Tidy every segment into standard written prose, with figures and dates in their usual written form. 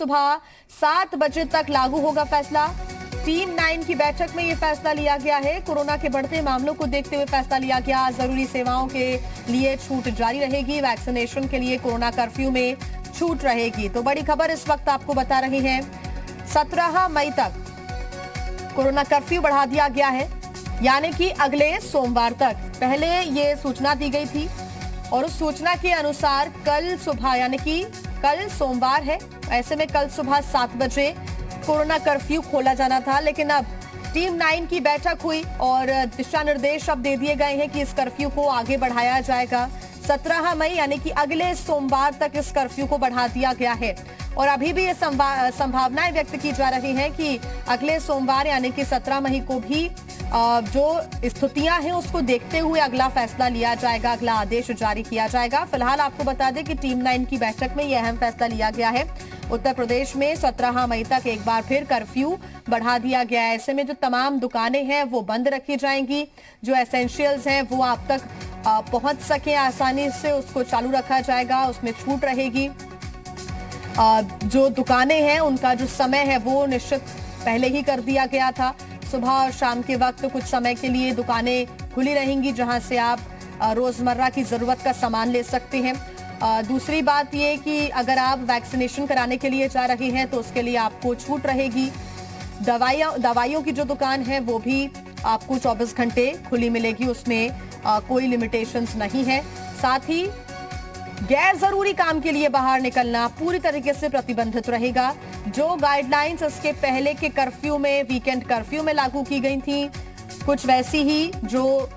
सुबह 7 बजे तक लागू होगा फैसला। टीम 9 की बैठक में ये फैसला लिया गया है। कोरोना के बढ़ते मामलों को देखते हुए फैसला लिया गया। जरूरी सेवाओं के लिए छूट जारी रहेगी। वैक्सीनेशन के लिए कोरोना कर्फ्यू में छूट रहेगी। तो बड़ी खबर इस वक्त आपको बता रहे हैं, 17 मई तक कोरोना कर्फ्यू बढ़ा दिया गया है, यानी कि अगले सोमवार तक। पहले ये सूचना दी गई थी और उस सूचना के अनुसार कल सुबह, यानी कि कल सोमवार है, ऐसे में कल सुबह 7 बजे कोरोना कर्फ्यू खोला जाना था। लेकिन अब टीम 9 की बैठक हुई और दिशा निर्देश अब दे दिए गए हैं कि इस कर्फ्यू को आगे बढ़ाया जाएगा। 17 मई यानी कि अगले सोमवार तक इस कर्फ्यू को बढ़ा दिया गया है। और अभी भी ये संभावनाएं व्यक्त की जा रही हैं कि अगले सोमवार यानी कि 17 मई को भी जो स्थितियां हैं उसको देखते हुए अगला फैसला लिया जाएगा, अगला आदेश जारी किया जाएगा। फिलहाल आपको बता दें कि टीम 9 की बैठक में यह अहम फैसला लिया गया है। उत्तर प्रदेश में 17 मई तक एक बार फिर कर्फ्यू बढ़ा दिया गया है। ऐसे में जो तमाम दुकानें हैं वो बंद रखी जाएंगी। जो एसेंशियल्स हैं वो आप तक पहुंच सके आसानी से, उसको चालू रखा जाएगा, उसमें छूट रहेगी। जो दुकानें हैं उनका जो समय है वो निश्चित पहले ही कर दिया गया था। सुबह और शाम के वक्त कुछ समय के लिए दुकानें खुली रहेंगी, जहां से आप रोजमर्रा की जरूरत का सामान ले सकते हैं। दूसरी बात ये कि अगर आप वैक्सीनेशन कराने के लिए जा रहे हैं तो उसके लिए आपको छूट रहेगी। दवाइयों की जो दुकान है वो भी आपको 24 घंटे खुली मिलेगी, उसमें कोई लिमिटेशंस नहीं है। साथ ही गैर जरूरी काम के लिए बाहर निकलना पूरी तरीके से प्रतिबंधित रहेगा। जो गाइडलाइंस इसके पहले के कर्फ्यू में, वीकेंड कर्फ्यू में लागू की गई थी, कुछ वैसी ही जो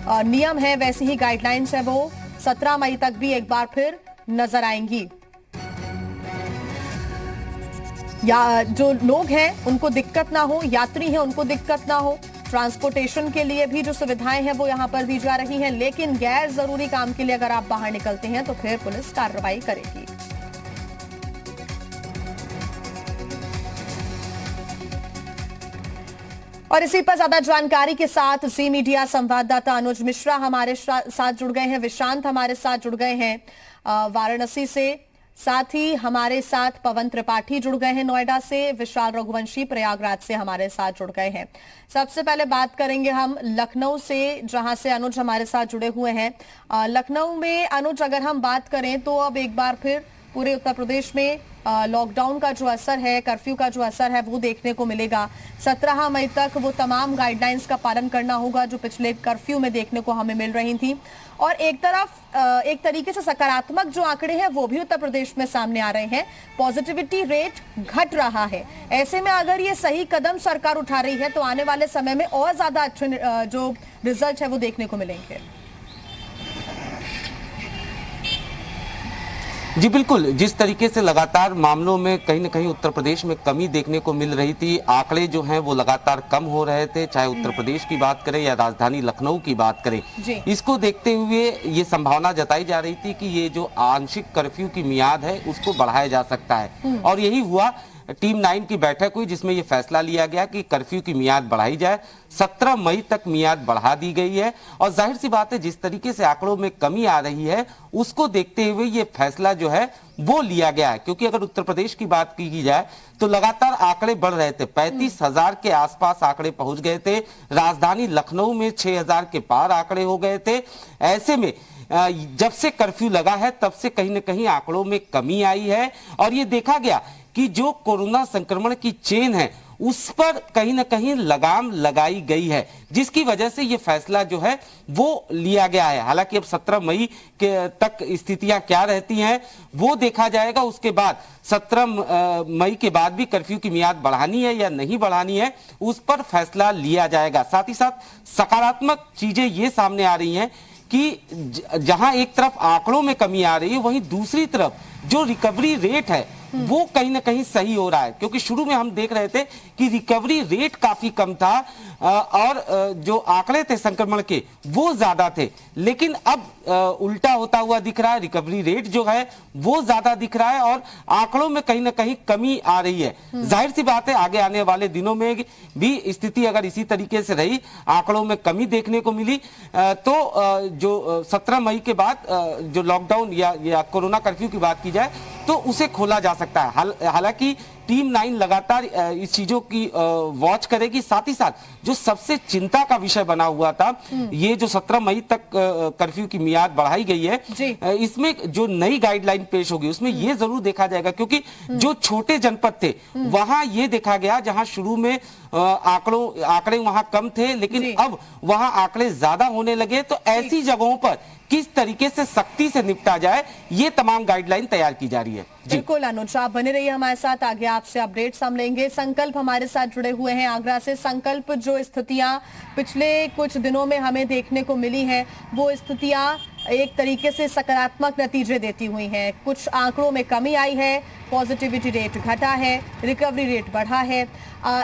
नियम है, वैसी ही गाइडलाइंस है, वो 17 मई तक भी एक बार फिर नजर आएंगी। या जो लोग हैं उनको दिक्कत ना हो, यात्री हैं उनको दिक्कत ना हो, ट्रांसपोर्टेशन के लिए भी जो सुविधाएं हैं वो यहां पर दी जा रही हैं। लेकिन गैर जरूरी काम के लिए अगर आप बाहर निकलते हैं तो फिर पुलिस कार्रवाई करेगी। और इसी पर ज्यादा जानकारी के साथ जी मीडिया संवाददाता अनुज मिश्रा हमारे साथ जुड़ गए हैं, विशांत हमारे साथ जुड़ गए हैं वाराणसी से, साथ ही हमारे साथ पवन त्रिपाठी जुड़ गए हैं नोएडा से, विशाल रघुवंशी प्रयागराज से हमारे साथ जुड़ गए हैं। सबसे पहले बात करेंगे हम लखनऊ से, जहां से अनुज हमारे साथ जुड़े हुए हैं। लखनऊ में अनुज, अगर हम बात करें तो अब एक बार फिर पूरे उत्तर प्रदेश में लॉकडाउन का जो असर है, कर्फ्यू का जो असर है वो देखने को मिलेगा। 17 मई तक वो तमाम गाइडलाइंस का पालन करना होगा जो पिछले कर्फ्यू में देखने को हमें मिल रही थी। और एक एक तरीके से सकारात्मक जो आंकड़े हैं वो भी उत्तर प्रदेश में सामने आ रहे हैं। पॉजिटिविटी रेट घट रहा है। ऐसे में अगर ये सही कदम सरकार उठा रही है तो आने वाले समय में और ज्यादा अच्छे जो रिजल्ट है वो देखने को मिलेंगे। जी बिल्कुल, जिस तरीके से लगातार मामलों में कहीं न कहीं उत्तर प्रदेश में कमी देखने को मिल रही थी, आंकड़े जो हैं वो लगातार कम हो रहे थे, चाहे उत्तर प्रदेश की बात करें या राजधानी लखनऊ की बात करें। इसको देखते हुए ये संभावना जताई जा रही थी कि ये जो आंशिक कर्फ्यू की मियाद है उसको बढ़ाया जा सकता है, और यही हुआ। टीम 9 की बैठक हुई जिसमें यह फैसला लिया गया कि कर्फ्यू की मियाद बढ़ाई जाए। 17 मई तक मियाद बढ़ा दी गई है। और जाहिर सी बात है, जिस तरीके से आंकड़ों में कमी आ रही है उसको देखते हुए ये फैसला जो है वो लिया गया है। क्योंकि अगर उत्तर प्रदेश की बात की जाए तो लगातार आंकड़े बढ़ रहे थे, 35,000 के आसपास आंकड़े पहुंच गए थे। राजधानी लखनऊ में 6,000 के पार आंकड़े हो गए थे। ऐसे में जब से कर्फ्यू लगा है तब से कहीं ना कहीं आंकड़ों में कमी आई है, और ये देखा गया कि जो कोरोना संक्रमण की चेन है उस पर कहीं ना कहीं लगाम लगाई गई है, जिसकी वजह से ये फैसला जो है वो लिया गया है। हालांकि अब 17 मई के तक स्थितियां क्या रहती हैं वो देखा जाएगा। उसके बाद 17 मई के बाद भी कर्फ्यू की मियाद बढ़ानी है या नहीं बढ़ानी है उस पर फैसला लिया जाएगा। साथ ही साथ सकारात्मक चीजें ये सामने आ रही हैं कि जहां एक तरफ आंकड़ों में कमी आ रही है, वहीं दूसरी तरफ जो रिकवरी रेट है वो कहीं ना कहीं सही हो रहा है। क्योंकि शुरू में हम देख रहे थे कि रिकवरी रेट काफी कम था और जो आंकड़े थे संक्रमण के वो ज्यादा थे, लेकिन अब उल्टा होता हुआ दिख रहा है। रिकवरी रेट जो है वो ज्यादा दिख रहा है और आंकड़ों में कहीं ना कहीं कमी आ रही है। जाहिर सी बात है आगे आने वाले दिनों में भी स्थिति अगर इसी तरीके से रही, आंकड़ों में कमी देखने को मिली तो जो 17 मई के बाद जो लॉकडाउन या कोरोना कर्फ्यू की बात की जाए तो उसे खोला जा सकता है। हालांकि टीम 9 लगातार इस चीजों की वॉच करेगी। साथ ही साथ जो सबसे चिंता का विषय बना हुआ था, ये जो 17 मई तक कर्फ्यू की मियाद बढ़ाई गई है, इसमें जो नई गाइडलाइन पेश होगी उसमें ये जरूर देखा जाएगा, क्योंकि जो छोटे जनपद थे वहां ये देखा गया, जहां शुरू में आंकड़े वहां कम थे लेकिन अब वहां आंकड़े ज्यादा होने लगे, तो ऐसी जगहों पर किस तरीके से सख्ती से निपटा जाए ये तमाम गाइडलाइन तैयार की जा रही है। बिल्कुल अनुज, आप बने रहिए हमारे साथ, आगे आपसे अपडेट्स हम लेंगे। संकल्प हमारे साथ जुड़े हुए हैं आगरा से। संकल्प, जो स्थितियां पिछले कुछ दिनों में हमें देखने को मिली हैं वो स्थितियां एक तरीके से सकारात्मक नतीजे देती हुई हैं। कुछ आंकड़ों में कमी आई है, पॉजिटिविटी रेट घटा है, रिकवरी रेट बढ़ा है।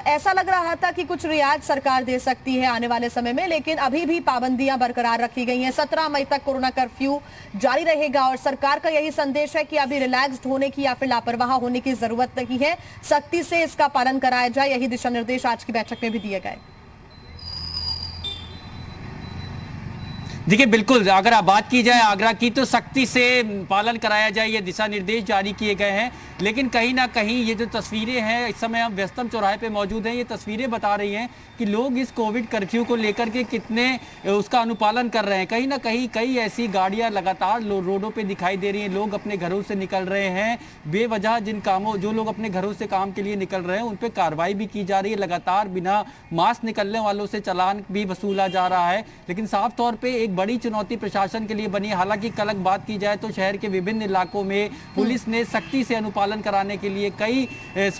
ऐसा लग रहा था कि कुछ रियायत सरकार दे सकती है आने वाले समय में, लेकिन अभी भी पाबंदियां बरकरार रखी गई हैं। 17 मई तक कोरोना कर्फ्यू जारी रहेगा और सरकार का यही संदेश है कि अभी रिलैक्स्ड होने की या फिर लापरवाह होने की जरूरत नहीं है, सख्ती से इसका पालन कराया जाए। यही दिशा निर्देश आज की बैठक में भी दिए गए। देखिए बिल्कुल, अगर आप बात की जाए आगरा की तो सख्ती से पालन कराया जाए, ये दिशा निर्देश जारी किए गए हैं। लेकिन कहीं ना कहीं ये जो तस्वीरें हैं, इस समय हम व्यस्तम चौराहे पे मौजूद हैं, ये तस्वीरें बता रही हैं कि लोग इस कोविड कर्फ्यू को लेकर के कितने उसका अनुपालन कर रहे हैं। कहीं ना कहीं कई ऐसी गाड़ियां लगातार रोडों पे दिखाई दे रही हैं, लोग अपने घरों से निकल रहे हैं बेवजह, जो लोग अपने घरों से काम के लिए निकल रहे हैं उन पर कार्रवाई भी की जा रही है। लगातार बिना मास्क निकलने वालों से चालान भी वसूला जा रहा है। लेकिन साफ तौर पर एक बड़ी चुनौती प्रशासन के लिए बनी है। हालांकि कल बात की जाए तो शहर के विभिन्न इलाकों में पुलिस ने सख्ती से अनुपालन कराने के लिए कई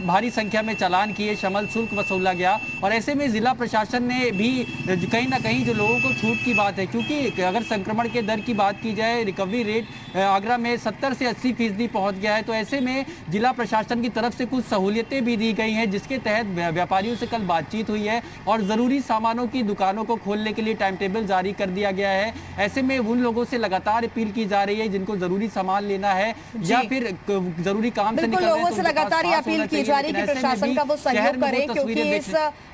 भारी संख्या में चालान किए, शमल शुल्क वसूला गया। और ऐसे में जिला प्रशासन ने भी कहीं ना कहीं जो लोगों को छूट की बात है, क्योंकि अगर संक्रमण के दर की बात की जाए, रिकवरी रेट आगरा में 70 से 80% पहुंच गया है, तो ऐसे में जिला प्रशासन की तरफ से कुछ सहूलियतें भी दी गई हैं, जिसके तहत व्यापारियों से कल बातचीत हुई है और जरूरी सामानों की दुकानों को खोलने के लिए टाइम टेबल जारी कर दिया गया है। ऐसे में उन लोगों से लगातार अपील की जा रही है जिनको जरूरी सामान लेना है या फिर जरूरी काम से निकलना है, लोगों से लगातार ये अपील की जा रही है कि प्रशासन का वो सहयोग करें, क्योंकि इस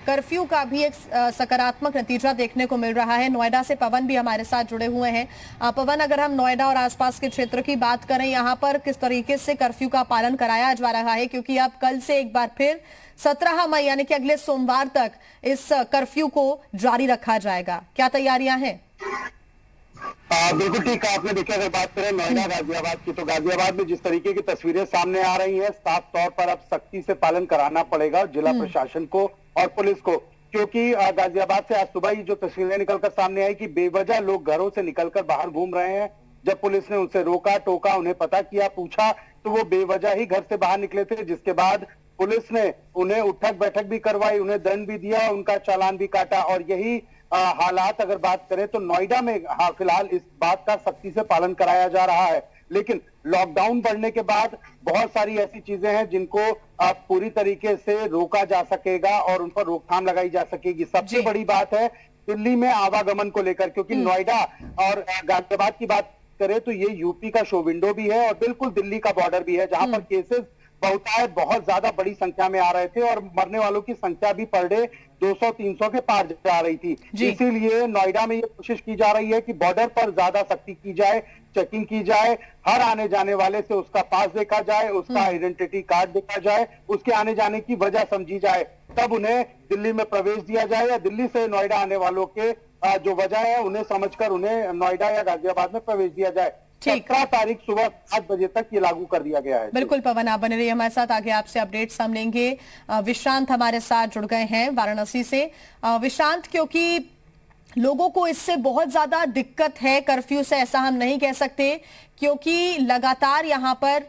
कर्फ्यू का भी एक सकारात्मक नतीजा देखने को मिल रहा है। नोएडा से पवन भी हमारे साथ जुड़े हुए हैं। पवन, अगर हम नोएडा और आसपास के क्षेत्र की बात करें, यहाँ पर किस तरीके से कर्फ्यू का पालन कराया जा रहा है, क्योंकि अब कल से एक बार फिर 17 मई यानी कि अगले सोमवार तक इस कर्फ्यू को जारी रखा जाएगा, क्या तैयारियां हैं? बिल्कुल ठीक है आपने। देखिए अगर बात करें नोएडा गाजियाबाद की, तो गाजियाबाद में जिस तरीके की तस्वीरें सामने आ रही हैं, साफ तौर पर अब सख्ती से पालन कराना पड़ेगा जिला प्रशासन को और पुलिस को, क्योंकि गाजियाबाद से आज सुबह ही जो तस्वीरें निकलकर सामने आई कि बेवजह लोग घरों से निकलकर बाहर घूम रहे हैं। जब पुलिस ने उनसे रोका टोका, उन्हें पता किया, पूछा, तो वो बेवजह ही घर से बाहर निकले थे, जिसके बाद पुलिस ने उन्हें उठक बैठक भी करवाई, उन्हें दंड भी दिया, उनका चालान भी काटा। और यही हालात अगर बात करें तो नोएडा में फिलहाल इस बात का सख्ती से पालन कराया जा रहा है। लेकिन लॉकडाउन बढ़ने के बाद बहुत सारी ऐसी चीजें हैं जिनको पूरी तरीके से रोका जा सकेगा और उन पर रोकथाम लगाई जा सकेगी। सबसे बड़ी बात है दिल्ली में आवागमन को लेकर, क्योंकि नोएडा और गाजियाबाद की बात करें तो ये यूपी का शो विंडो भी है और बिल्कुल दिल्ली का बॉर्डर भी है, जहां पर केसेस बहुत ज्यादा बड़ी संख्या में आ रहे थे और मरने वालों की संख्या भी पर डे 200-300 के पार जा रही थी। इसीलिए नोएडा में ये कोशिश की जा रही है कि बॉर्डर पर ज्यादा सख्ती की जाए, चेकिंग की जाए, हर आने जाने वाले से उसका पास देखा जाए, उसका आइडेंटिटी कार्ड देखा जाए, उसके आने जाने की वजह समझी जाए, तब उन्हें दिल्ली में प्रवेश दिया जाए, या दिल्ली से नोएडा आने वालों के जो वजह है उन्हें समझकर उन्हें नोएडा या गाजियाबाद में प्रवेश दिया जाए। 17 तारीख सुबह 7 बजे तक ये लागू कर दिया गया है। बिल्कुल पवन, आप बने रहिए हमारे साथ, आगे आपसे अपडेट्स हम लेंगे। विश्रांत हमारे साथ जुड़ गए हैं वाराणसी से। विश्रांत, क्योंकि लोगों को इससे बहुत ज्यादा दिक्कत है कर्फ्यू से, ऐसा हम नहीं कह सकते, क्योंकि लगातार यहाँ पर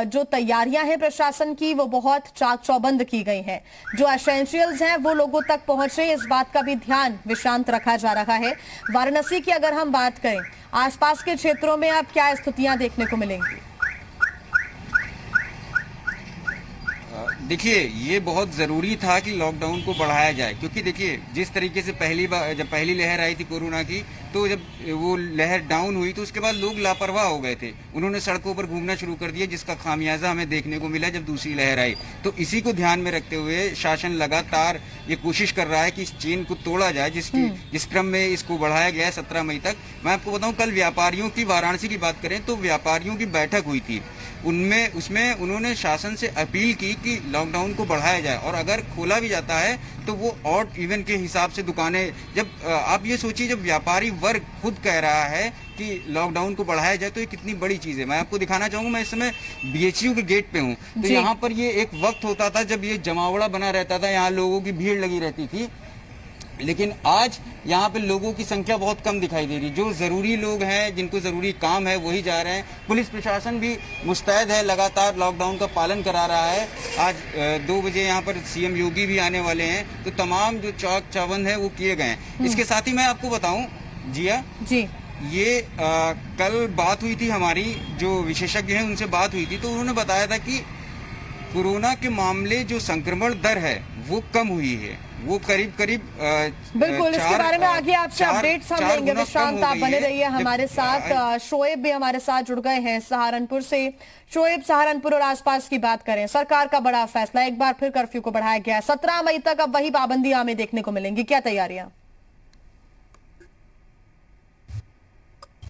जो तैयारियां हैं प्रशासन की वो बहुत चाक चौबंद की गई हैं। जो एसेंशियल्स हैं वो लोगों तक पहुंच रहे, इस बात का भी ध्यान विश्रांत रखा जा रहा है। वाराणसी की अगर हम बात करें, आसपास के क्षेत्रों में अब क्या स्थितियां देखने को मिलेंगी? देखिए ये बहुत ज़रूरी था कि लॉकडाउन को बढ़ाया जाए, क्योंकि देखिए जिस तरीके से जब पहली लहर आई थी कोरोना की, तो जब वो लहर डाउन हुई तो उसके बाद लोग लापरवाह हो गए थे, उन्होंने सड़कों पर घूमना शुरू कर दिया, जिसका खामियाजा हमें देखने को मिला जब दूसरी लहर आई। तो इसी को ध्यान में रखते हुए शासन लगातार ये कोशिश कर रहा है कि इस चेन को तोड़ा जाए, जिस क्रम में इसको बढ़ाया गया है 17 मई तक। मैं आपको बताऊं, कल व्यापारियों की, वाराणसी की बात करें तो व्यापारियों की बैठक हुई थी, उसमें उन्होंने शासन से अपील की कि लॉकडाउन को बढ़ाया जाए, और अगर खोला भी जाता है तो वो ऑड इवन के हिसाब से दुकानें, जब आप ये सोचिए जब व्यापारी वर्ग खुद कह रहा है कि लॉकडाउन को बढ़ाया जाए तो ये कितनी बड़ी चीज़ है। मैं आपको दिखाना चाहूँगा, मैं इस समय BHU के गेट पे हूँ, तो यहाँ पर ये एक वक्त होता था जब ये जमावड़ा बना रहता था, यहाँ लोगों की भीड़ लगी रहती थी, लेकिन आज यहाँ पे लोगों की संख्या बहुत कम दिखाई दे रही। जो ज़रूरी लोग हैं, जिनको ज़रूरी काम है, वही जा रहे हैं। पुलिस प्रशासन भी मुस्तैद है, लगातार लॉकडाउन का पालन करा रहा है। आज 2 बजे यहाँ पर CM योगी भी आने वाले हैं, तो तमाम जो चौक चौबंद है वो किए गए हैं। इसके साथ ही मैं आपको बताऊँ जिया जी, ये कल बात हुई थी हमारी, जो विशेषज्ञ हैं उनसे बात हुई थी, तो उन्होंने बताया था कि कोरोना के मामले जो संक्रमण दर है वो कम हुई है, वो करीब बिल्कुल इसके बारे में आगे आपसे अपडेट्स हम लेंगे। विश्रांत, आप बने रहिए हमारे साथ। शोएब भी हमारे साथ जुड़ गए हैं सहारनपुर से। शोएब, सहारनपुर और आसपास की बात करें, सरकार का बड़ा फैसला, एक बार फिर कर्फ्यू को बढ़ाया गया है, 17 मई तक अब वही पाबंदियां हमें देखने को मिलेंगी, क्या तैयारियां?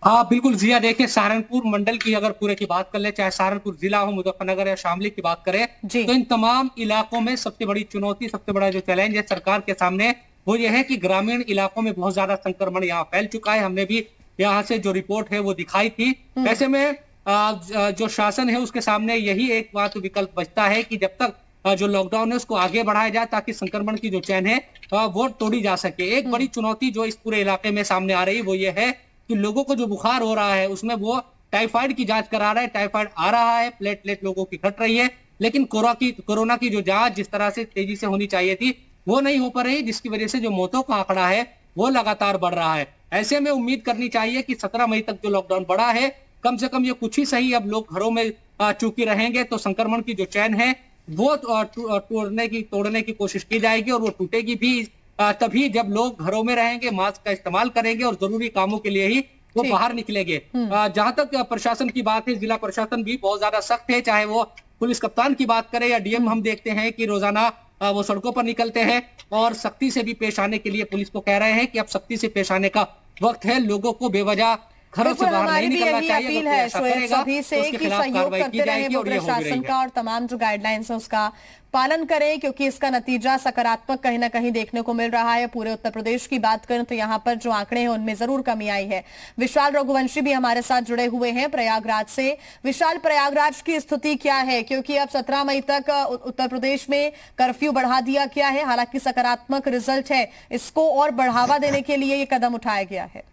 हाँ बिल्कुल जिया, देखिए सहारनपुर मंडल की अगर पूरे की बात कर ले, चाहे सहारनपुर जिला हो, मुजफ्फरनगर या शामली की बात करें, तो इन तमाम इलाकों में सबसे बड़ी चुनौती, सबसे बड़ा जो चैलेंज है सरकार के सामने, वो ये है कि ग्रामीण इलाकों में बहुत ज्यादा संक्रमण यहाँ फैल चुका है। हमने भी यहाँ से जो रिपोर्ट है वो दिखाई थी। ऐसे में जो शासन है उसके सामने यही एक बात विकल्प बचता है कि जब तक जो लॉकडाउन है उसको आगे बढ़ाया जाए ताकि संक्रमण की जो चैन है वो तोड़ी जा सके। एक बड़ी चुनौती जो इस पूरे इलाके में सामने आ रही है वो ये है कि लोगों को जो बुखार हो रहा है उसमें वो टाइफाइड की जांच करा रहा है, टाइफाइड आ रहा है, प्लेटलेट लोगों की घट रही है, लेकिन कोरोना की जो जांच जिस तरह से तेजी से होनी चाहिए थी वो नहीं हो पा रही, जिसकी वजह से जो मौतों का आंकड़ा है वो लगातार बढ़ रहा है। ऐसे में उम्मीद करनी चाहिए कि 17 मई तक जो लॉकडाउन बढ़ा है, कम से कम ये कुछ ही सही, अब लोग घरों में चूकी रहेंगे तो संक्रमण की जो चैन है वो तोड़ने की कोशिश की जाएगी, और वो टूटेगी भी तभी जब लोग घरों में रहेंगे, मास्क का इस्तेमाल करेंगे और जरूरी कामों के लिए ही वो बाहर निकलेंगे। जहां तक प्रशासन की बात है, जिला प्रशासन भी बहुत ज्यादा सख्त है, चाहे वो पुलिस कप्तान की बात करें या DM, हम देखते हैं कि रोजाना वो सड़कों पर निकलते हैं और सख्ती से भी पेश आने के लिए पुलिस को कह रहे हैं कि अब सख्ती से पेश आने का वक्त है, लोगों को बेवजह घरों से बाहर नहीं निकलना चाहिए। अपील है सभी से कि सहयोग करते रहे वो प्रशासन का, और तमाम जो गाइडलाइंस है उसका पालन करें, क्योंकि इसका नतीजा सकारात्मक कहीं ना कहीं देखने को मिल रहा है। पूरे उत्तर प्रदेश की बात करें तो यहाँ पर जो आंकड़े हैं उनमें जरूर कमी आई है। विशाल रघुवंशी भी हमारे साथ जुड़े हुए हैं प्रयागराज से। विशाल, प्रयागराज की स्थिति क्या है, क्योंकि अब 17 मई तक उत्तर प्रदेश में कर्फ्यू बढ़ा दिया गया है, हालांकि सकारात्मक रिजल्ट है, इसको और बढ़ावा देने के लिए ये कदम उठाया गया है?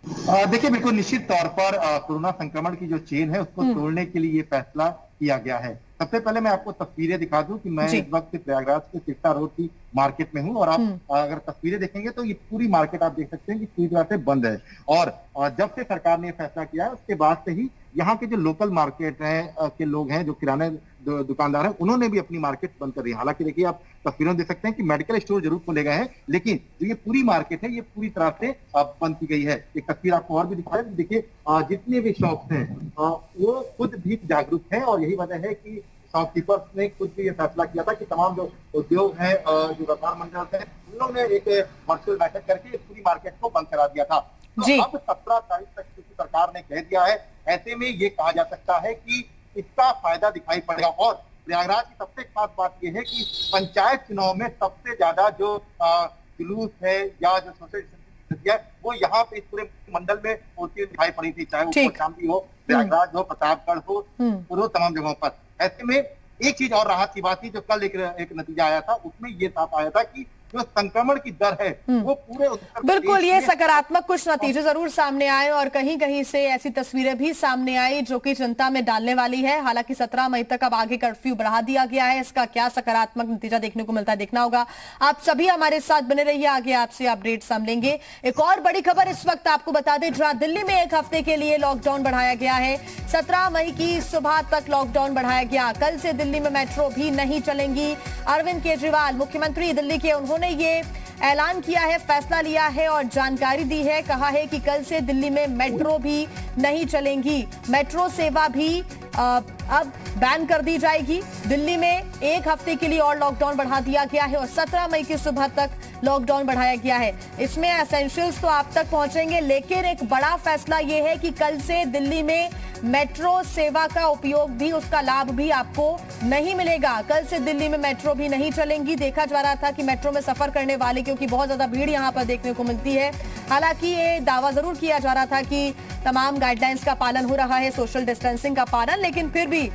देखिए, बिल्कुल निश्चित तौर पर कोरोना संक्रमण की जो चेन है उसको तोड़ने के लिए ये फैसला किया गया है। सबसे पहले मैं आपको तस्वीरें दिखा दूं कि मैं इस वक्त प्रयागराज के सिरसा रोड की मार्केट में हूं, और आप अगर तस्वीरें देखेंगे तो ये पूरी मार्केट आप देख सकते हैं कि पूरी तरह से बंद है। और जब से सरकार ने फैसला किया है उसके बाद से ही यहाँ के जो लोकल मार्केट है के लोग हैं, जो किराने दुकानदार हैं, उन्होंने भी अपनी मार्केट बंद कर दी। हालांकि देखिए, आप तस्वीरों देख सकते हैं कि मेडिकल स्टोर जरूर खोले गए हैं, लेकिन जो ये पूरी मार्केट है ये पूरी तरह से बंद की गई है। एक तस्वीर आपको और भी दिखा रहे हैं, देखिए जितने भी शॉप्स हैं वो खुद भी जागरूक हैं, और यही वजह है कि शॉपकीपर्स ने खुद भी ये फैसला किया था कि तमाम जो उद्योग हैं, जो व्यापार मंडल हैं, उन्होंने एक वर्चुअल बैठक करके पूरी मार्केट को बंद करा दिया था। तो अब 17 तारीख तक सरकार ने कह दिया है, ऐसे में ये कहा जा सकता है कि इसका फायदा दिखाई पड़ेगा। और प्रयागराज की सबसे खास बात यह है कि पंचायत चुनाव में सबसे ज्यादा जो जुलूस है या जो सोसाइटी है वो यहाँ पे इस पूरे मंडल में होती हुई दिखाई पड़ी थी, चाहे वो शामली हो, प्रयागराज हो, प्रतापगढ़ हो, वो तमाम जगहों पर। ऐसे में एक चीज और राहत की बात थी, जो कल एक नतीजा आया था, उसमें ये साफ आया था कि जो संक्रमण की दर है वो पूरे बिल्कुल ये सकारात्मक कुछ नतीजे जरूर सामने आए, और कहीं कहीं से ऐसी तस्वीरें भी सामने आई जो कि चिंता में डालने वाली है। हालांकि 17 मई तक अब आगे कर्फ्यू बढ़ा दिया गया है, इसका क्या सकारात्मक नतीजा देखने को मिलता है देखना होगा। आप सभी हमारे साथ बने रहिए, आगे आपसे अपडेट्स हम लेंगे। एक और बड़ी खबर इस वक्त आपको बता दें, जहां दिल्ली में 1 हफ्ते के लिए लॉकडाउन बढ़ाया गया है। 17 मई की सुबह तक लॉकडाउन बढ़ाया गया। कल से दिल्ली में मेट्रो भी नहीं चलेंगी। अरविंद केजरीवाल मुख्यमंत्री दिल्ली के, उन्होंने ये ऐलान किया है, फैसला लिया है और जानकारी दी है। कहा है कि कल से दिल्ली में मेट्रो भी नहीं चलेंगी, मेट्रो सेवा भी अब बैन कर दी जाएगी। दिल्ली में एक हफ्ते के लिए और लॉकडाउन बढ़ा दिया गया है और 17 मई की सुबह तक लॉकडाउन बढ़ाया गया है। इसमें एसेंशियल्स तो आप तक पहुंचेंगे, लेकिन एक बड़ा फैसला यह है कि कल से दिल्ली में मेट्रो सेवा का उपयोग भी, उसका लाभ भी आपको नहीं मिलेगा। कल से दिल्ली में मेट्रो भी नहीं चलेंगी। देखा जा रहा था कि मेट्रो में सफर करने वाले, क्योंकि बहुत ज्यादा भीड़ यहां पर देखने को मिलती है, हालांकि ये दावा जरूर किया जा रहा था कि तमाम गाइडलाइंस का पालन हो रहा है, सोशल डिस्टेंसिंग का पालन, लेकिन फिर भी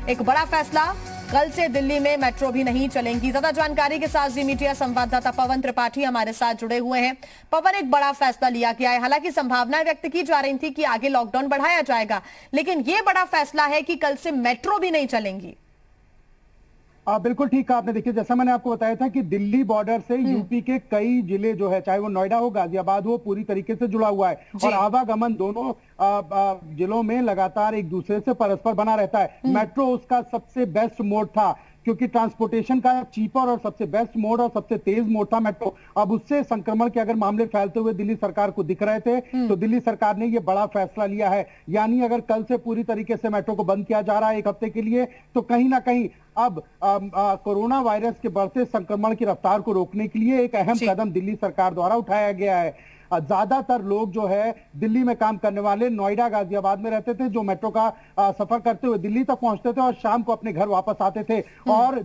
एक बड़ा फैसला, कल से दिल्ली में मेट्रो भी नहीं चलेंगी। ज्यादा जानकारी के साथ जी मीडिया संवाददाता पवन त्रिपाठी हमारे साथ जुड़े हुए हैं। पवन, एक बड़ा फैसला लिया गया है, हालांकि संभावनाएं व्यक्त की जा रही थी कि आगे लॉकडाउन बढ़ाया जाएगा, लेकिन यह बड़ा फैसला है कि कल से मेट्रो भी नहीं चलेंगी। बिल्कुल ठीक कहा आपने। देखिए, जैसा मैंने आपको बताया था कि दिल्ली बॉर्डर से यूपी के कई जिले जो है, चाहे वो नोएडा हो, गाजियाबाद हो, पूरी तरीके से जुड़ा हुआ है और आवागमन दोनों जिलों में लगातार एक दूसरे से परस्पर बना रहता है। मेट्रो उसका सबसे बेस्ट मोड था, क्योंकि ट्रांसपोर्टेशन का चीपर और सबसे बेस्ट मोड और सबसे तेज मोड था मेट्रो। अब उससे संक्रमण के अगर मामले फैलते हुए दिल्ली सरकार को दिख रहे थे, तो दिल्ली सरकार ने यह बड़ा फैसला लिया है। यानी अगर कल से पूरी तरीके से मेट्रो को बंद किया जा रहा है एक हफ्ते के लिए, तो कहीं ना कहीं अब कोरोना वायरस के बढ़ते संक्रमण की रफ्तार को रोकने के लिए एक अहम कदम दिल्ली सरकार द्वारा उठाया गया है। ज्यादातर लोग जो है दिल्ली में काम करने वाले नोएडा, गाजियाबाद में रहते थे, जो मेट्रो का सफर करते हुए दिल्ली तक पहुंचते थे और शाम को अपने घर वापस आते थे। और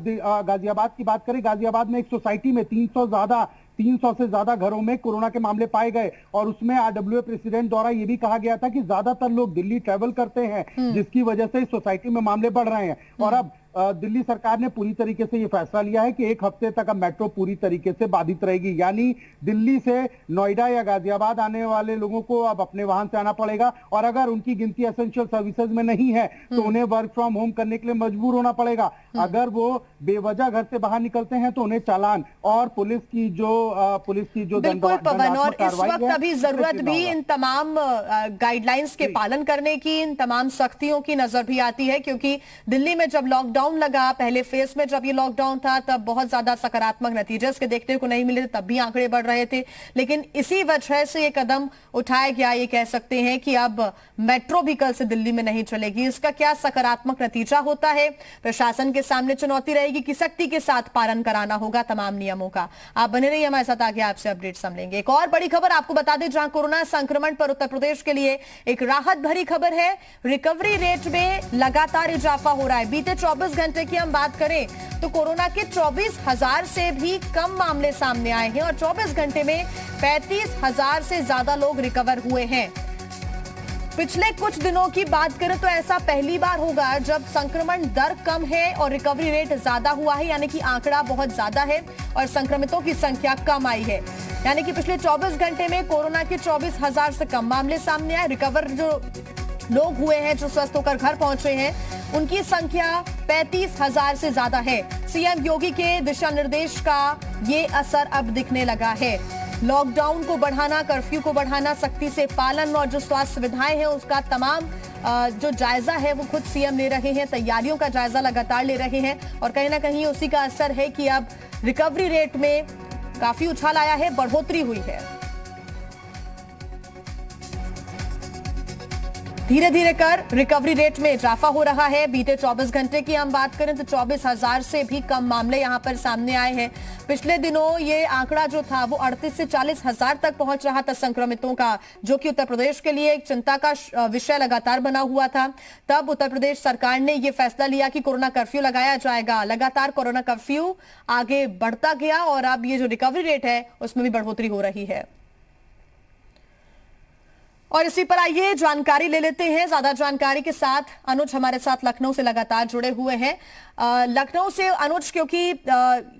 गाजियाबाद की बात करें, गाजियाबाद में एक सोसाइटी में 300 से ज्यादा घरों में कोरोना के मामले पाए गए और उसमें आरडब्ल्यूए प्रेसिडेंट द्वारा यह भी कहा गया था कि ज्यादातर लोग दिल्ली ट्रैवल करते हैं, जिसकी वजह से इस सोसाइटी में मामले बढ़ रहे हैं। और अब दिल्ली सरकार ने पूरी तरीके से यह फैसला लिया है कि एक हफ्ते तक अब मेट्रो पूरी तरीके से बाधित रहेगी। यानी दिल्ली से नोएडा या गाजियाबाद आने वाले लोगों को अब अपने वाहन से आना पड़ेगा और अगर उनकी गिनती एसेंशियल सर्विसेज में नहीं है तो उन्हें वर्क फ्रॉम होम करने के लिए मजबूर होना पड़ेगा। अगर वो बेवजह घर से बाहर निकलते हैं तो उन्हें चालान और पुलिस की जो बिल्कुल पवन, और इस वक्त अभी जरूरत भी इन तमाम गाइडलाइंस के पालन करने की, इन तमाम सख्तियों की नजर भी आती है, क्योंकि दिल्ली में जब लॉकडाउन लगा, पहले फेज में जब ये लॉकडाउन था, तब बहुत ज्यादा सकारात्मक नतीजे इसके देखने को नहीं मिले थे, तब भी आंकड़े बढ़ रहे थे, लेकिन इसी वजह से ये कदम उठाया गया। ये कह सकते हैं कि अब मेट्रो भी कल से दिल्ली में नहीं चलेगी। इसका क्या सकारात्मक नतीजा होता है, प्रशासन के सामने चुनौती रहेगी कि सख्ती के साथ पालन कराना होगा तमाम नियमों का। आप बने रहिए हमारे साथ, आगे आपसे अपडेट समझेंगे। एक और बड़ी खबर आपको बता दें, जहां कोरोना संक्रमण पर उत्तर प्रदेश के लिए एक राहत भरी खबर है। रिकवरी रेट में लगातार इजाफा हो रहा है। बीते 24 घंटे की हम बात करें तो कोरोना के 24,000 से भी कम मामले सामने आए हैं और 24 घंटे में 35,000 से ज्यादा लोग रिकवर हुए हैं। पिछले कुछ दिनों की बात करें तो ऐसा पहली बार होगा जब संक्रमण दर कम है और रिकवरी रेट ज्यादा हुआ है, यानी कि आंकड़ा बहुत ज्यादा है और संक्रमितों की संख्या कम आई है। यानी कि पिछले 24 घंटे में कोरोना के 24,000 से कम मामले सामने आए। रिकवर जो लोग हुए हैं, जो स्वस्थ होकर घर पहुंचे हैं, उनकी संख्या 35,000 से ज्यादा है। सीएम योगी के दिशा निर्देश का ये असर अब दिखने लगा है। लॉकडाउन को बढ़ाना, कर्फ्यू को बढ़ाना, सख्ती से पालन और जो स्वास्थ्य सुविधाएं हैं उसका तमाम जो जायजा है वो खुद सीएम ले रहे हैं, तैयारियों का जायजा लगातार ले रहे हैं और कहीं ना कहीं उसी का असर है कि अब रिकवरी रेट में काफी उछाल आया है, बढ़ोतरी हुई है। धीरे धीरे कर रिकवरी रेट में इजाफा हो रहा है। बीते 24 घंटे की हम बात करें तो 24,000 से भी कम मामले यहां पर सामने आए हैं। पिछले दिनों ये आंकड़ा जो था वो 38 से 40,000 तक पहुंच रहा था संक्रमितों का, जो कि उत्तर प्रदेश के लिए एक चिंता का विषय लगातार बना हुआ था। तब उत्तर प्रदेश सरकार ने यह फैसला लिया कि कोरोना कर्फ्यू लगाया जाएगा। लगातार कोरोना कर्फ्यू आगे बढ़ता गया और अब ये जो रिकवरी रेट है उसमें भी बढ़ोतरी हो रही है। और इसी पर आइए जानकारी ले लेते हैं। ज्यादा जानकारी के साथ अनुज हमारे साथ लखनऊ से लगातार जुड़े हुए हैं। लखनऊ से अनुज, क्योंकि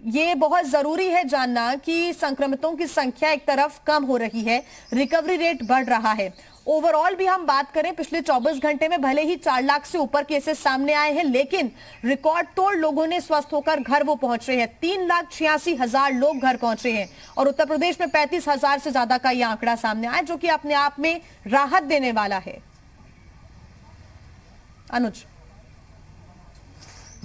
ये बहुत जरूरी है जानना कि संक्रमितों की संख्या एक तरफ कम हो रही है, रिकवरी रेट बढ़ रहा है। ओवरऑल भी हम बात करें, पिछले 24 घंटे में भले ही 4 लाख से ऊपर केसेस सामने आए हैं, लेकिन रिकॉर्ड तोड़ लोगों ने स्वस्थ होकर घर वो पहुंच रहे हैं। 3,86,000 लोग घर पहुंचे हैं और उत्तर प्रदेश में 35,000 से ज्यादा का यह आंकड़ा सामने आया, जो कि अपने आप में राहत देने वाला है। अनुज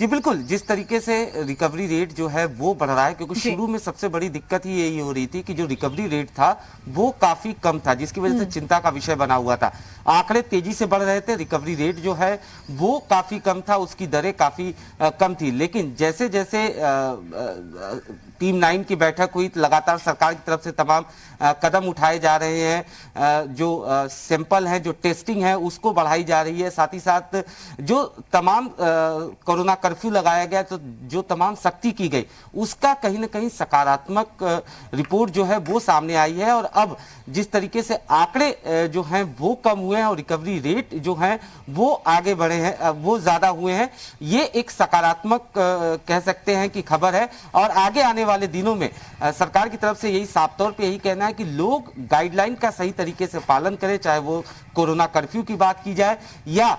जी बिल्कुल, जिस तरीके से रिकवरी रेट जो है वो बढ़ रहा है, क्योंकि शुरू में सबसे बड़ी दिक्कत ही यही हो रही थी कि जो रिकवरी रेट था वो काफी कम था, जिसकी वजह से चिंता का विषय बना हुआ था। आंकड़े तेजी से बढ़ रहे थे, रिकवरी रेट जो है वो काफी कम था, उसकी दरें काफी कम थी। लेकिन जैसे जैसे टीम 9 की बैठक हुई, लगातार सरकार की तरफ से तमाम कदम उठाए जा रहे हैं, जो सैंपल है, जो टेस्टिंग है उसको बढ़ाई जा रही है, साथ ही साथ जो तमाम कोरोना कर्फ्यू लगाया गया, तो जो तमाम सख्ती की गई उसका कहीं ना कहीं सकारात्मक रिपोर्ट जो है वो सामने आई है। और अब जिस तरीके से आंकड़े जो हैं वो कम हुए हैं और रिकवरी रेट जो है वो आगे बढ़े हैं, वो ज्यादा हुए हैं, ये एक सकारात्मक कह सकते हैं कि खबर है। और आगे आने वाले दिनों में सरकार की तरफ से यही साफ तौर पे यही कहना है कि लोग गाइडलाइन का सही तरीके से पालन करें, चाहे वो कोरोना कर्फ्यू की बात की जाए या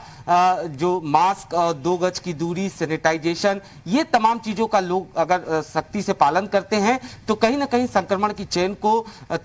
जो मास्क और 2 गज की दूरी, सैनिटाइजेशन, ये तमाम चीजों का लोग अगर सख्ती से पालन करते हैं तो कहीं ना कहीं संक्रमण की चेन को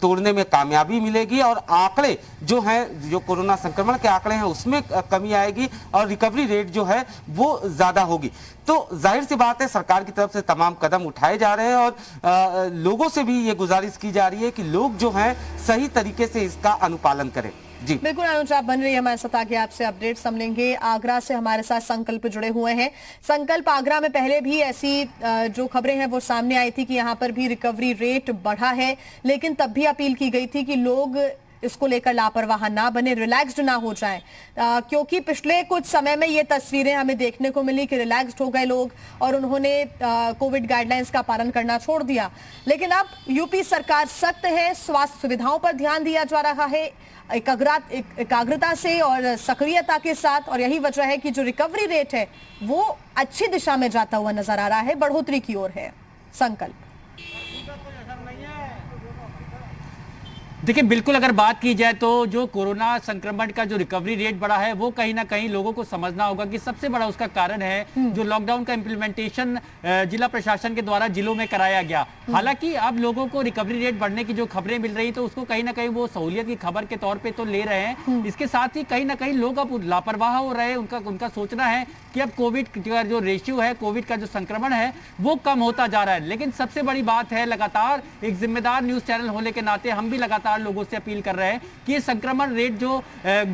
तोड़ने में कामयाबी मिलेगी और आंकड़े जो हैं, जो कोरोना संक्रमण के आंकड़े हैं उसमें कमी आएगी और रिकवरी रेट जो है वो ज्यादा होगी। तो जाहिर सी बात है सरकार की तरफ से तमाम कदम उठाए जा रहे हैं और लोगों से भी ये गुजारिश की जा रही है कि लोग जो हैं सही तरीके से इसका अनुपालन करें। जी बिल्कुल अनुज, आप बन रही है हमारे साथ, आगे आपसे अपडेट हम लेंगे। आगरा से हमारे साथ संकल्प जुड़े हुए हैं। संकल्प, आगरा में पहले भी ऐसी जो खबरें हैं वो सामने आई थी कि यहाँ पर भी रिकवरी रेट बढ़ा है, लेकिन तब भी अपील की गई थी कि लोग इसको लेकर लापरवाह ना बने, रिलैक्स्ड ना हो जाएं, क्योंकि पिछले कुछ समय में ये तस्वीरें हमें देखने को मिली कि रिलैक्स्ड हो गए लोग और उन्होंने कोविड गाइडलाइंस का पालन करना छोड़ दिया। लेकिन अब यूपी सरकार सख्त है, स्वास्थ्य सुविधाओं पर ध्यान दिया जा रहा है एकाग्रता से और सक्रियता के साथ, और यही वजह है कि जो रिकवरी रेट है वो अच्छी दिशा में जाता हुआ नजर आ रहा है, बढ़ोतरी की ओर है। संकल्प, देखिए बिल्कुल, अगर बात की जाए तो जो कोरोना संक्रमण का जो रिकवरी रेट बढ़ा है वो कहीं ना कहीं लोगों को समझना होगा कि सबसे बड़ा उसका कारण है जो लॉकडाउन का इंप्लीमेंटेशन जिला प्रशासन के द्वारा जिलों में कराया गया। हालांकि अब लोगों को रिकवरी रेट बढ़ने की जो खबरें मिल रही तो उसको कहीं ना कहीं वो सहूलियत की खबर के तौर पे तो ले रहे हैं। इसके साथ ही कहीं ना कहीं लोग अब लापरवाह हो रहे हैं। उनका सोचना है कि अब कोविड का जो रेशियो है, कोविड का जो संक्रमण है वो कम होता जा रहा है। लेकिन सबसे बड़ी बात है, लगातार एक जिम्मेदार न्यूज चैनल होने के नाते हम भी लगातार लोगों से अपील कर रहे हैं कि ये संक्रमण रेट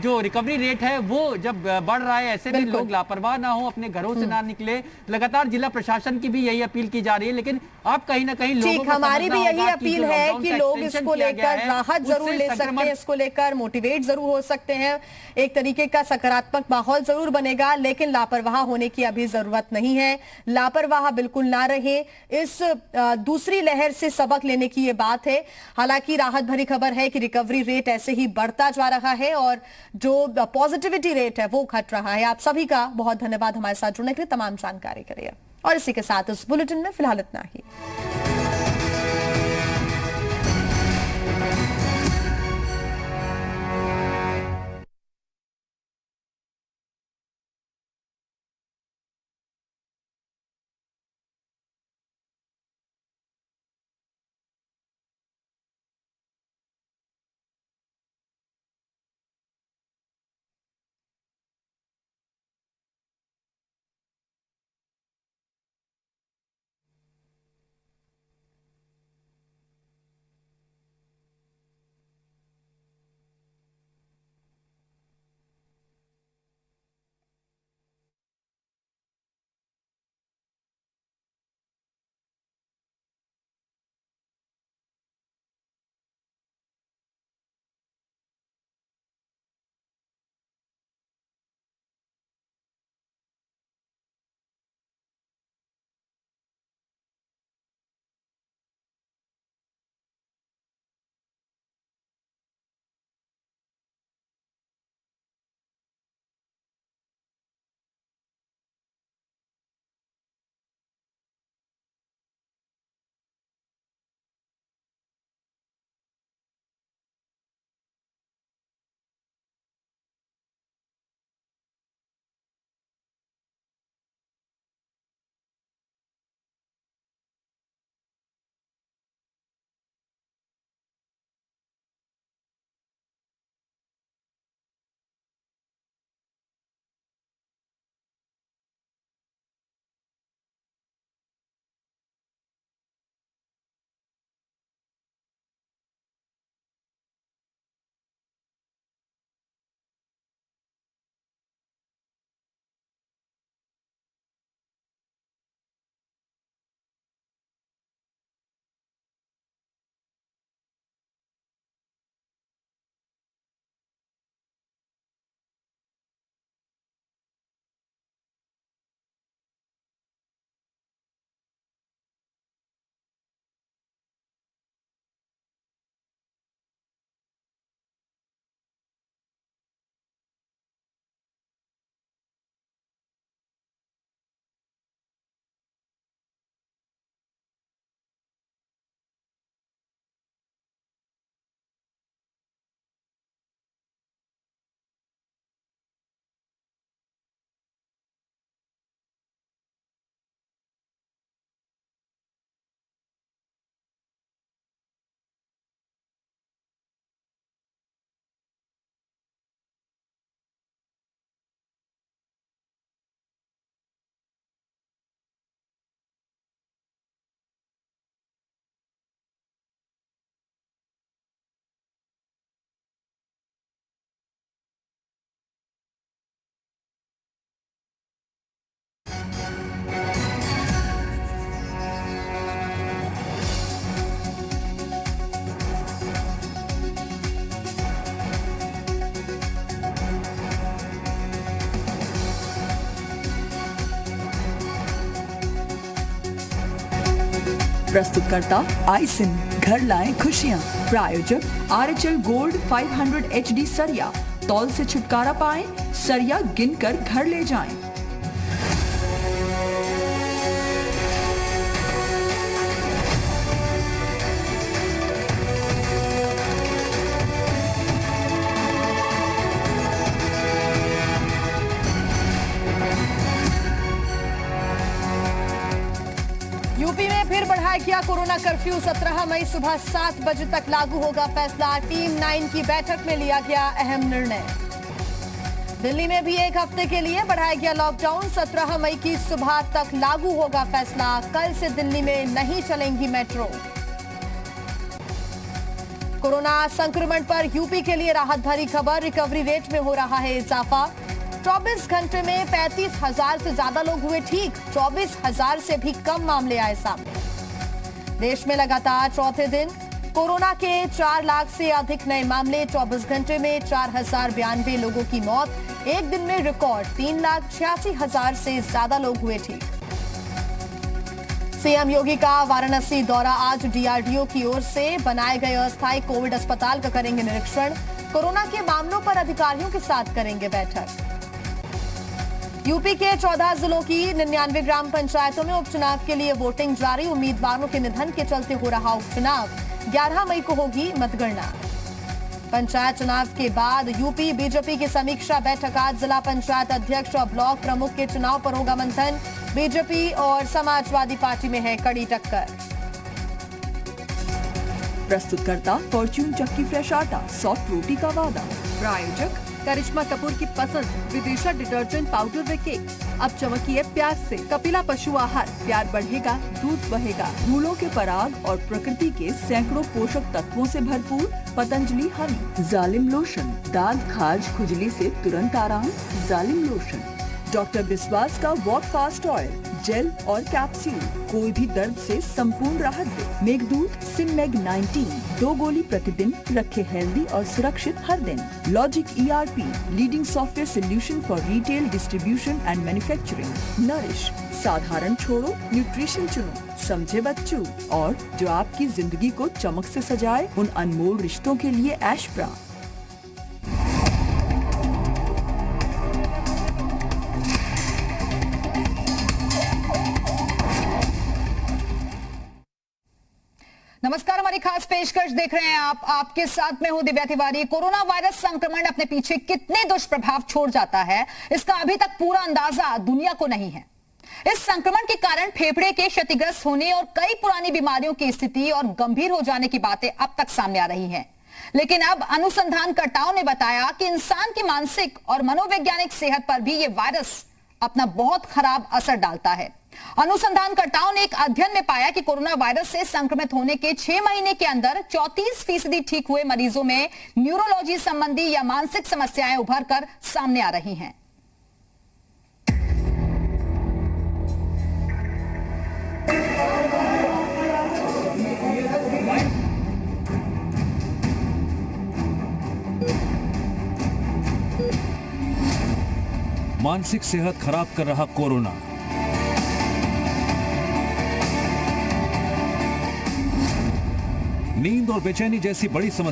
जो रिकवरी रेट है वो जब बढ़ रहा है, ऐसे में लोग लापरवाह ना हो, अपने घरों से ना निकले। लगातार जिला प्रशासन की भी यही अपील की जा रही है, लेकिन आप कहीं ना कहीं लोगों को हमारी भी यही अपील है कि लोग इसको लेकर राहत जरूर ले सकते हैं, इसको लेकर मोटिवेट जरूर हो सकते हैं, एक तरीके का सकारात्मक माहौल जरूर बनेगा, लेकिन लापरवाह होने की अभी जरूरत नहीं है। लापरवाह बिल्कुल ना रहे, इस दूसरी लहर से सबक लेने की ये बात है। हालांकि राहत भरी खबर है कि रिकवरी रेट ऐसे ही बढ़ता जा रहा है और जो पॉजिटिविटी रेट है वो घट रहा है। आप सभी का बहुत धन्यवाद हमारे साथ जुड़ने के लिए, तमाम जानकारी के लिए। और इसी के साथ इस बुलेटिन में फिलहाल इतना ही। प्रस्तुतकर्ता आइसिन, घर लाएं खुशियाँ। प्रायोजक RHL गोल्ड 500 HD सरिया, तौल से छुटकारा पाएं, सरिया गिनकर घर ले जाएं। यूपी में फिर बढ़ाया गया कोरोना कर्फ्यू। 17 मई सुबह 7 बजे तक लागू होगा फैसला। टीम 9 की बैठक में लिया गया अहम निर्णय। दिल्ली में भी एक हफ्ते के लिए बढ़ाया गया लॉकडाउन। 17 मई की सुबह तक लागू होगा फैसला। कल से दिल्ली में नहीं चलेंगी मेट्रो। कोरोना संक्रमण पर यूपी के लिए राहत भरी खबर। रिकवरी रेट में हो रहा है इजाफा। 24 घंटे में 35,000 से ज्यादा लोग हुए ठीक। 24,000 से भी कम मामले आए सामने। देश में लगातार चौथे दिन कोरोना के 4 लाख से अधिक नए मामले। 24 घंटे में 4,092 लोगों की मौत। एक दिन में रिकॉर्ड 3,86,000 से ज्यादा लोग हुए ठीक। सीएम योगी का वाराणसी दौरा। आज DRDO की ओर से बनाए गए अस्थायी कोविड अस्पताल का करेंगे निरीक्षण। कोरोना के मामलों पर अधिकारियों के साथ करेंगे बैठक। यूपी के 14 जिलों की 99 ग्राम पंचायतों में उपचुनाव के लिए वोटिंग जारी। उम्मीदवारों के निधन के चलते हो रहा उपचुनाव। 11 मई को होगी मतगणना। पंचायत चुनाव के बाद यूपी बीजेपी की समीक्षा बैठक। आज जिला पंचायत अध्यक्ष और ब्लॉक प्रमुख के चुनाव पर होगा मंथन। बीजेपी और समाजवादी पार्टी में है कड़ी टक्कर। प्रस्तुतकर्ता फॉर्च्यून चक्की फ्रेश आटा, सॉफ्ट रोटी का वादा। प्रायोजक करिश्मा कपूर की पसंद विदिशा डिटर्जेंट पाउडर व केक। अब चमकिए प्यार से। कपिला पशु आहार, प्यार बढ़ेगा, दूध बहेगा। फूलों के पराग और प्रकृति के सैकड़ों पोषक तत्वों से भरपूर पतंजलि हनी। जालिम लोशन, दाद खाज खुजली से तुरंत आराम। जालिम लोशन। डॉक्टर विश्वास का वॉक फास्ट ऑयल, जेल और कैप्सूल, कोई भी दर्द से संपूर्ण राहत दे। मेघदूत सिनमेग 19, 2 गोली प्रतिदिन, रखे हेल्दी और सुरक्षित हर दिन। Logic ERP, leading software solution for retail distribution and manufacturing. Nourish, साधारण छोड़ो, न्यूट्रिशन चुनो, समझे बच्चों। और जो आपकी जिंदगी को चमक से सजाए, उन अनमोल रिश्तों के लिए एशप्रा। नमस्कार, हमारी खास पेशकश देख रहे हैं आप। आपके साथ में हूं दिव्या तिवारी। कोरोना वायरस संक्रमण अपने पीछे कितने दुष्प्रभाव छोड़ जाता है, इसका अभी तक पूरा अंदाजा दुनिया को नहीं है। इस संक्रमण के कारण फेफड़े के क्षतिग्रस्त होने और कई पुरानी बीमारियों की स्थिति और गंभीर हो जाने की बातें अब तक सामने आ रही हैं। लेकिन अब अनुसंधानकर्ताओं ने बताया कि इंसान की मानसिक और मनोवैज्ञानिक सेहत पर भी ये वायरस अपना बहुत खराब असर डालता है। अनुसंधानकर्ताओं ने एक अध्ययन में पाया कि कोरोना वायरस से संक्रमित होने के 6 महीने के अंदर 34% ठीक हुए मरीजों में न्यूरोलॉजी संबंधी या मानसिक समस्याएं उभर कर सामने आ रही हैं। मानसिक सेहत खराब कर रहा कोरोना। नींद और बेचैनी जैसी बड़ी समस्या